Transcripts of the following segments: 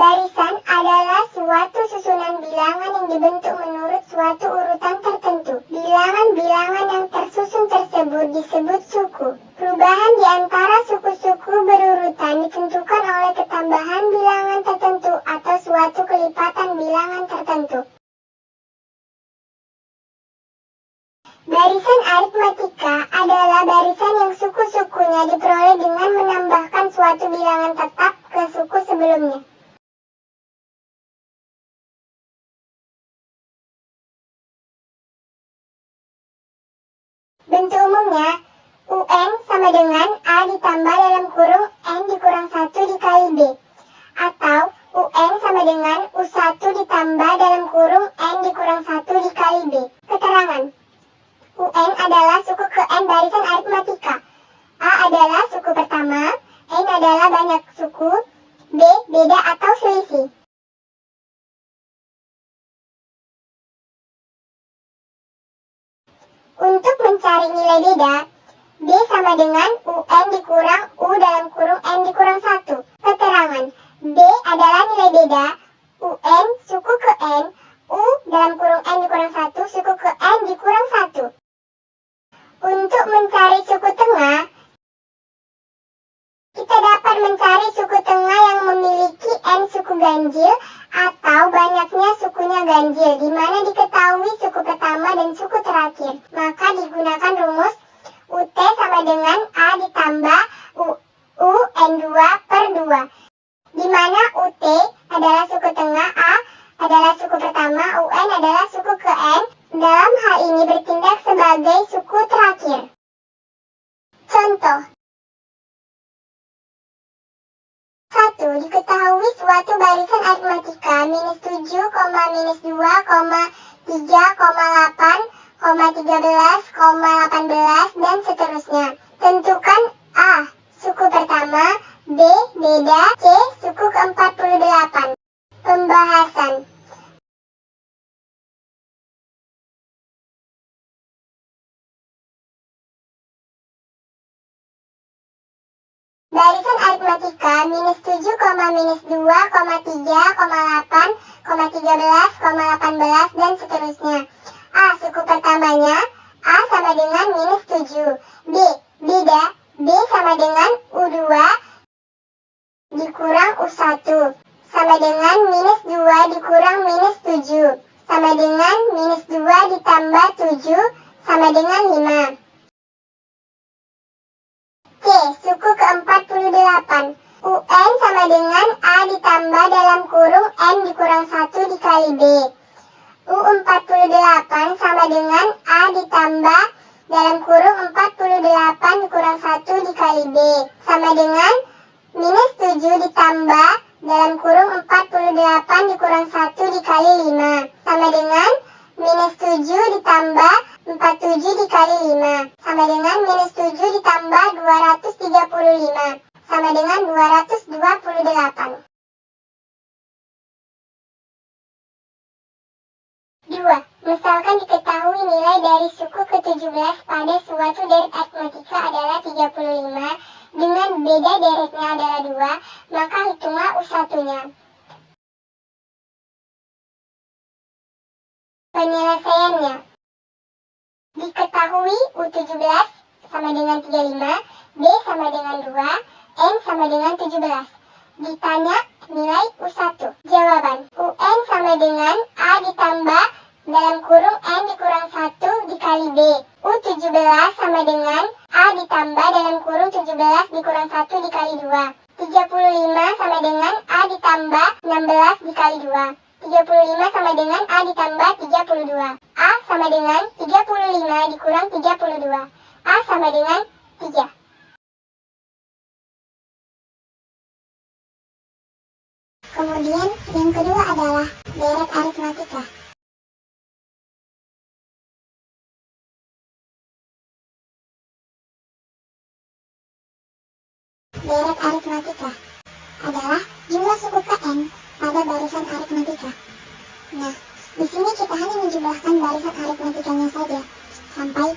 Barisan adalah suatu susunan bilangan yang dibentuk menurut suatu urutan tertentu. Bilangan-bilangan yang tersusun tersebut disebut suku. Perubahan di antara suku-suku berurutan ditentukan oleh ketambahan bilangan tertentu atau suatu kelipatan bilangan tertentu. Barisan aritmatika adalah barisan yang suku-sukunya diperoleh dengan menambahkan suatu bilangan tetap ke suku sebelumnya. Bentuk umumnya, UN sama dengan A ditambah dalam kurung N dikurang 1 dikali B. Atau UN sama dengan U1 ditambah dalam kurung N dikurang 1 dikali B. Keterangan. UN adalah suku ke N barisan aritmatika. A adalah suku pertama, N adalah banyak suku, B beda atau selisih. Untuk mencari nilai beda, B sama dengan UN dikurang U dalam kurung N dikurang 1. Keterangan, B adalah nilai beda, UN suku ke N, U dalam kurung N dikurang 1 suku ke N dikurang 1. Untuk mencari suku tengah, kita dapat mencari suku tengah yang memiliki N suku ganjil atau banyaknya sukunya ganjil, di mana diketahui suku pertama dan suku terakhir. Maka digunakan rumus UT sama dengan A ditambah U N2 per 2, di mana UT adalah suku tengah, A adalah suku pertama, UN adalah suku ke N. Dalam hal ini bertindak sebagai suku terakhir. Contoh 1. Diketahui suatu barisan aritmatika minus 7, minus 2, 3, 8, 13, 18, dan seterusnya. Tentukan A. Suku pertama, B. Beda, C. Suku ke-48. Pembahasan. Barisan aritmatika minus 7, minus 2, 3, 8, 13, 18, dan seterusnya. A. Suku pertamanya, A sama dengan minus 7. B. Beda, B sama dengan U2 dikurang U1, sama dengan minus 2 dikurang minus 7, sama dengan minus 2 ditambah 7, sama dengan 5. C. Suku ke-48. UN sama dengan A ditambah dalam kurung N dikurang 1 dikali B. U48 sama dengan A ditambah dalam kurung 48 dikurang 1 dikali B. Sama dengan minus 7 ditambah dalam kurung 48 dikurang 1 dikali 5. Sama dengan minus 7 ditambah 47 dikali 5. Sama dengan minus 7 ditambah 235. Sama dengan 228. 2. Misalkan diketahui nilai dari suku ke-17 pada suatu deret aritmatika adalah 35, dengan beda deretnya adalah 2, maka hitunglah U1-nya. Penyelesaiannya. Diketahui U17 sama dengan 35, B sama dengan 2, N sama dengan 17. Ditanya nilai U1. Jawaban. UN sama dengan A ditambah dalam kurung N dikurang 1 dikali B. U17 sama dengan A ditambah dalam kurung 17 dikurang 1 dikali 2. 35 sama dengan A ditambah 16 dikali 2. 35 sama dengan A ditambah 32. A sama dengan 35 dikurang 32. A sama dengan 3. Kemudian yang kedua adalah deret aritmatika. Deret aritmatika adalah jumlah suku ke N pada barisan aritmatika. Nah, di sini kita hanya menjumlahkan barisan aritmatikanya saja sampai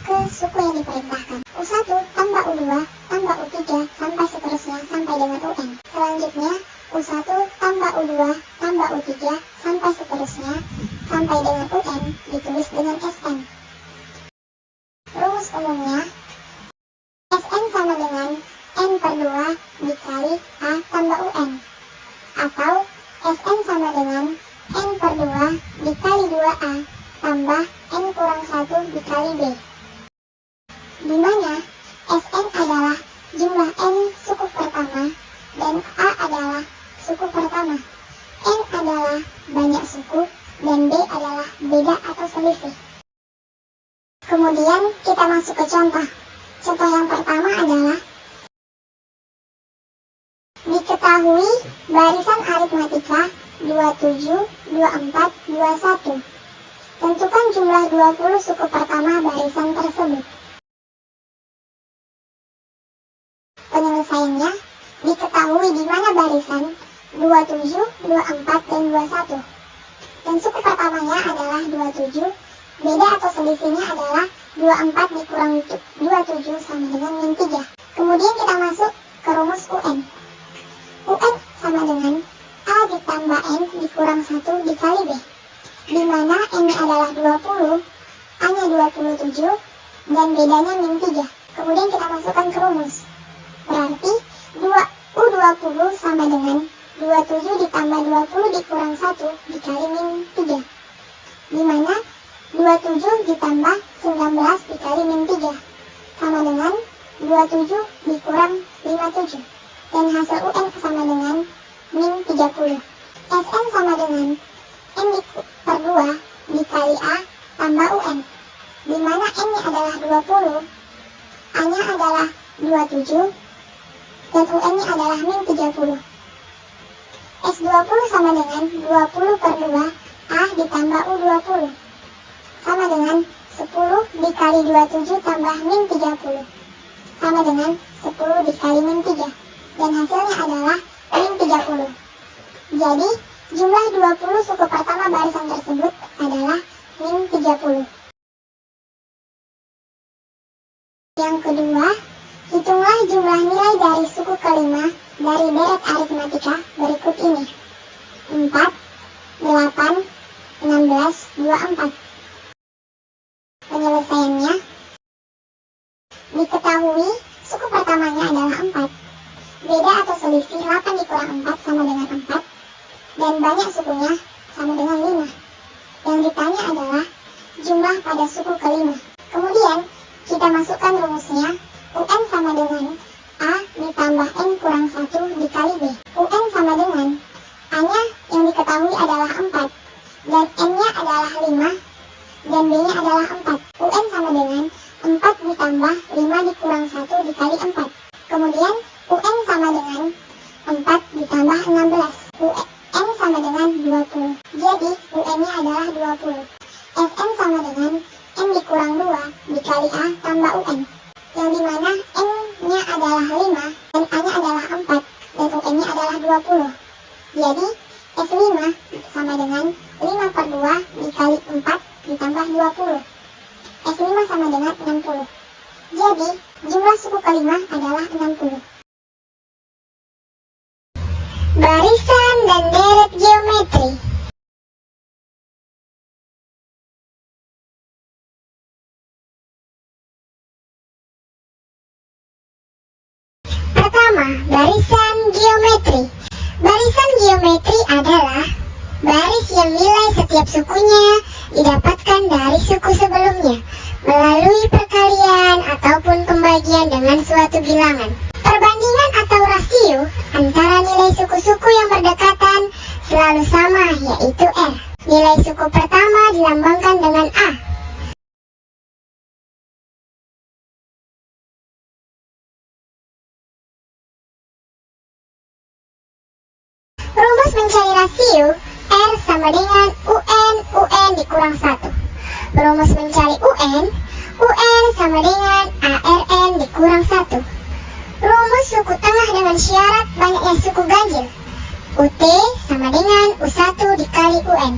ke suku yang diperintahkan. U1 tambah U2 tambah U3 sampai seterusnya sampai dengan UN. Selanjutnya U1 tambah 2 tambah U3 sampai seterusnya, sampai dengan UN ditulis dengan SN. Rumus umumnya, SN sama dengan N per 2 dikali A tambah UN, atau SN sama dengan N per 2 dikali 2A tambah N kurang 1 dikali B, di mana SN adalah jumlah N suku pertama dan A adalah suku pertama, N adalah banyak suku, dan B adalah beda atau selisih. Kemudian kita masuk ke contoh. Contoh yang pertama adalah diketahui barisan aritmatika 27, 24, 21. Tentukan jumlah 20 suku pertama barisan tersebut. Penyelesaiannya, diketahui di mana barisan 27, 24, dan 21. Dan suku pertamanya adalah 27, beda atau selisihnya adalah 24 dikurang 27 sama dengan min 3. Kemudian kita masuk ke rumus UN. UN sama dengan A ditambah N dikurang 1 dikali B, di mana N-nya adalah 20, A-nya 27, dan bedanya min 3. Kemudian kita masukkan ke rumus. Berarti U20 sama dengan 27 ditambah 20 dikurang 1 dikali min 3, di mana 27 ditambah 19 dikali min 3 sama dengan 27 dikurang 57, dan hasil UN sama dengan min 30. SN sama dengan N per 2 dikali A tambah UN, di mana N-nya adalah 20, A-nya adalah 27, dan UN-nya adalah min 30. S20 sama dengan 20 per 2 A ditambah U20, sama dengan 10 dikali 27 tambah min 30, sama dengan 10 dikali min 3, dan hasilnya adalah min 30. Jadi, jumlah 20 suku pertama barisan tersebut adalah min 30. Yang kedua, hitunglah jumlah nilai dari suku kelima dari deret aritmatika berikut ini: 4, 8, 16, 24. Penyelesaiannya, diketahui suku pertamanya adalah 4, beda atau selisih 8 dikurang 4 sama dengan 4, dan banyak sukunya sama dengan 5. Yang ditanya adalah jumlah pada suku kelima. Kemudian kita masukkan rumusnya. UN sama dengan A ditambah N kurang 1 dikali B. UN sama dengan A-nya yang diketahui adalah 4, dan N-nya adalah 5, dan B-nya adalah 4. UN sama dengan 4 ditambah 5 dikurang 1 dikali 4. Kemudian UN sama dengan 4 ditambah 16. UN sama dengan 20. Jadi UN-nya adalah 20. SN sama dengan N dikurang 2 dikali A tambah UN, yang dimana N-nya adalah 5 dan A-nya adalah 4, dan UN-nya adalah 20. Jadi S5 sama dengan 5 per 2 dikali 4 ditambah 20. S5 sama dengan 60. Jadi jumlah suku kelima adalah 60. Barisan dan deret geometri. Pertama, barisan geometri. Barisan geometri adalah baris yang nilai setiap sukunya didapatkan dari suku sebelumnya melalui perkalian ataupun pembagian dengan suatu bilangan. Perbandingan atau rasio antara nilai suku-suku yang berdekatan selalu sama, yaitu R. Nilai suku pertama dilambangkan dengan A. Rumus mencari rasio R sama dengan UN dikurang 1. Rumus mencari UN sama dengan ARN dikurang 1. Rumus suku tengah dengan syarat banyaknya suku ganjil. UT sama dengan U1 dikali UN.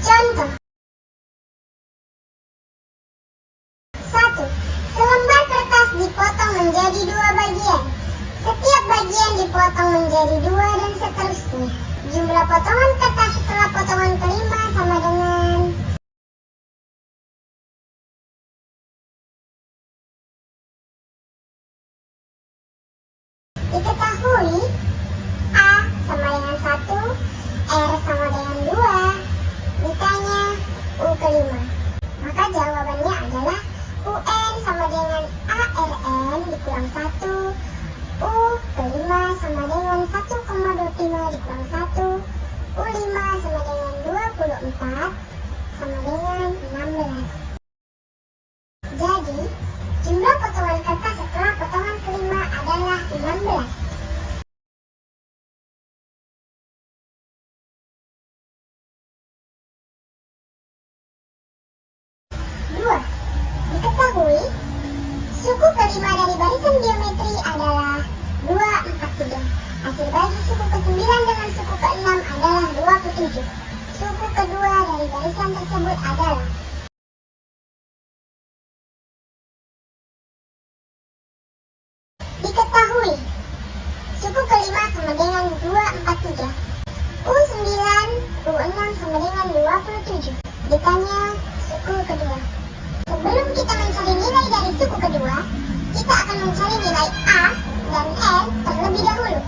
Contoh, menjadi dua bagian. Setiap bagian dipotong menjadi dua dan seterusnya. Jumlah potongan kertas setelah potongan kelima sama dengan diketahui A sama dengan 1, R sama dengan 2, ditanya U kelima. Maka jawabannya adalah UN sama dengan ARN dikurang 1, U kelima sama dengan 1,25 dikurang 1, U5 sama dengan 24 sama dengan 16. Jadi, jumlah potongan kertas setelah potongan kelima adalah 16. Dua, diketahui suku kelima dari barisan geometri adalah 243. Hasil bagi suku ke-9 dengan suku ke-6 adalah 27. Suku kedua dari barisan tersebut adalah diketahui suku kelima sama dengan 243, U9, U6 sama dengan 27. Ditanya suku kedua. Sebelum kita mencari nilai dari suku kedua, kita akan mencari nilai A dan N terlebih dahulu.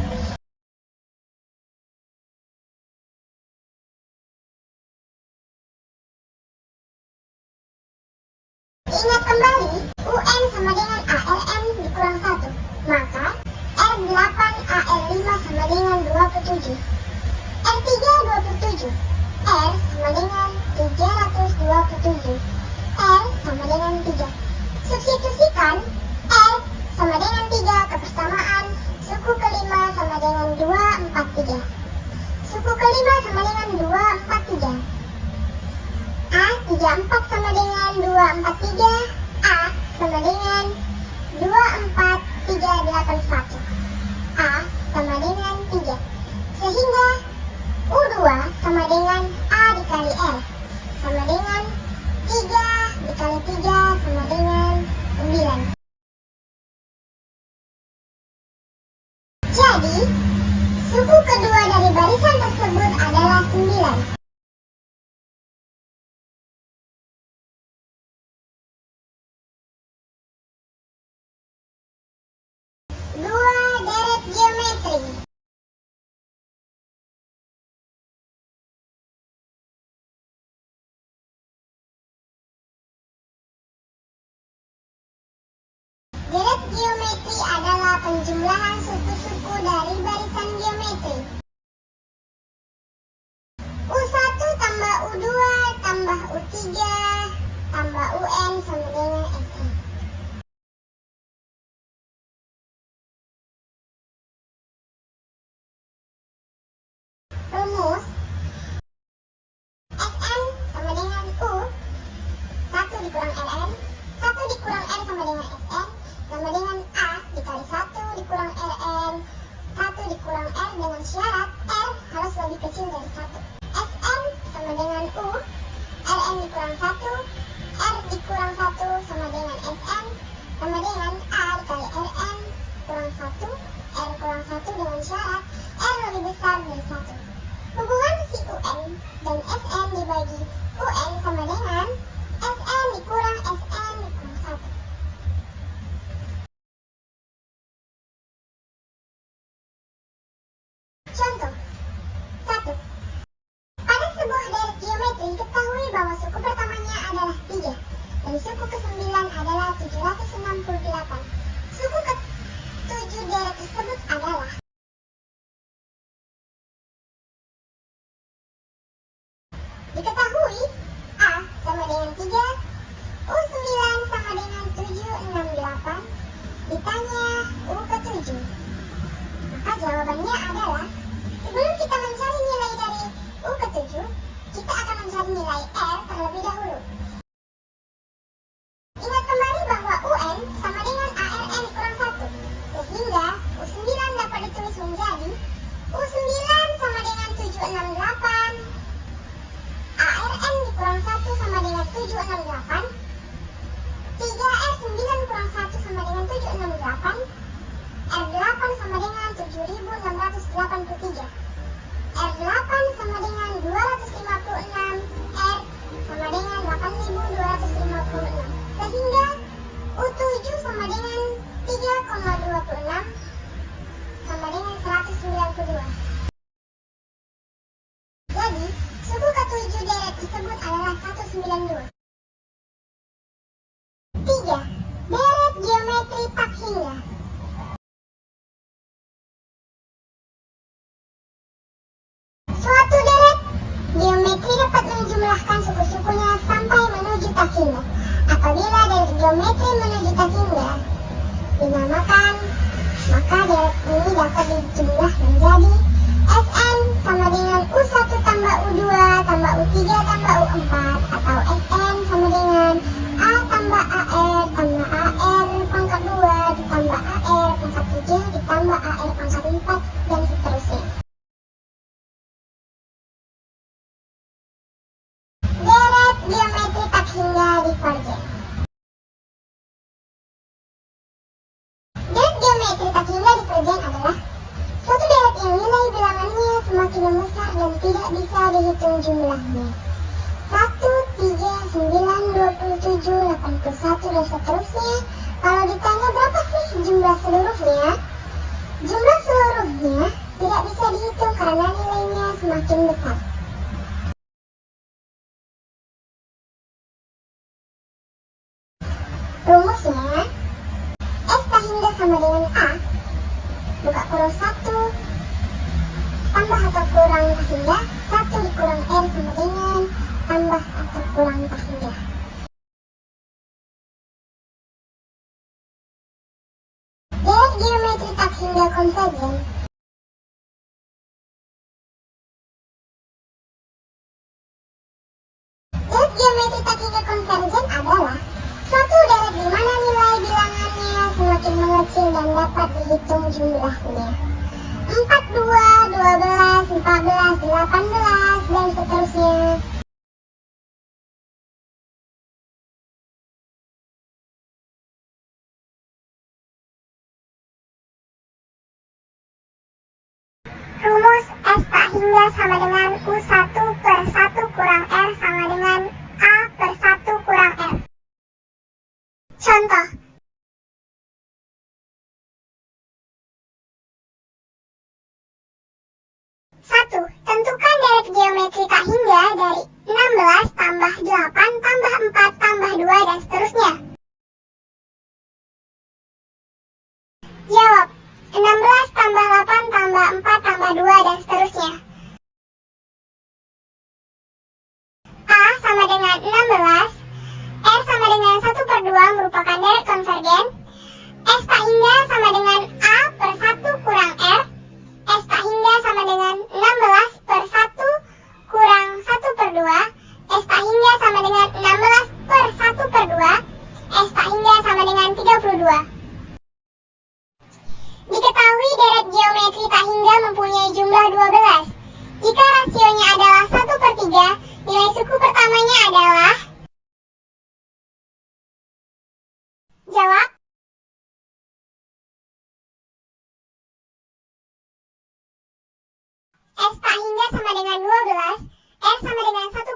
Ingat kembali, UN sama dengan ARN dikurang 1, maka R8 AR5 sama dengan 27, R3 27, R sama dengan 327, R sama dengan 3. Substitusikan R sama dengan 3 ke persamaan suku kelima sama dengan 243. Suku kelima sama dengan 243. A34 sama dengan 243, A sama dengan 24381, A sama dengan 3. Sehingga U2 sama dengan A dikali R sama dengan 3 dikali 3 sama dengan 9. Jadi, suku kedua dari barisan tersebut adalah 9. Dua deret geometri. Deret geometri adalah penjumlahan suku-suku dari barisan geometri. U1 tambah U2 tambah U3 tambah UN sama dengan SN. Rumus SN sama dengan U 1 dikurang RN, 1 dikurang R sama dengan SN, sama dengan A dikali 1 dikurang RN, 1 dikurang R dengan syarat R harus lebih kecil dari 1. SN sama dengan U, RN dikurang 1, R dikurang 1 sama dengan SN, sama dengan A dikali RN kurang 1, R kurang 1 dengan syarat R lebih besar dari 1. Hubungan si UN dan SN dibagi UN sama dengan SN dikurang SN dikurang 1. geometri menuju tak hingga dinamakan, maka deret ini dapat dijumlah menjadi Sn sama dengan U1 tambah U2 tambah U3 tambah U4 atau Sn sama dengan A tambah AR tambah AR pangkat 2 ditambah AR pangkat 7 ditambah AR pangkat 4 dan seterusnya. Deret geometri tak hingga divergen. Deret geometri tak hingga divergen adalah suatu deret yang nilai bilangannya semakin membesar dan tidak bisa dihitung jumlahnya. 1, 3, 9, 27, 81 dan seterusnya. Kalau ditanya berapa sih jumlah seluruhnya? Jumlah seluruhnya tidak bisa dihitung karena nilainya semakin besar. Rumusnya, S tak hingga sama dengan A, buka kurung 1, tambah atau kurang tak hingga, 1 dikurang R sama dengan tambah atau kurang tak hingga. Deret geometri tak hingga konvergen. Deret geometri tak hingga konvergen adalah suatu deret di mana nilai bilangannya semakin mengecil dan dapat dihitung jumlahnya. 42, 12, 14, 18 dan seterusnya. Rumus S tak hingga sama dengan U1 per 1 kurang R sama dengan A per 1 kurang R. Contoh. Satu, tentukan deret geometri tak hingga dari 16 tambah 8 tambah 4 tambah 2 dan seterusnya. Jawab, 16 tambah 8 tambah 4 tambah 2 dan seterusnya. A sama dengan 16, R sama dengan 1 per 2 merupakan deret konvergen. S tak hingga sama dengan A per 1 kurang R. S tak hingga sama dengan 16 per 1 kurang 1 per 2. S tak hingga sama dengan 16 per 1 per 2. S tak hingga sama dengan 32. Diketahui deret geometri tak hingga mempunyai jumlah 12. Jika rasionya adalah 1 per 3, nilai suku pertamanya adalah... Jawab. S tak hingga sama dengan 12, R sama dengan 1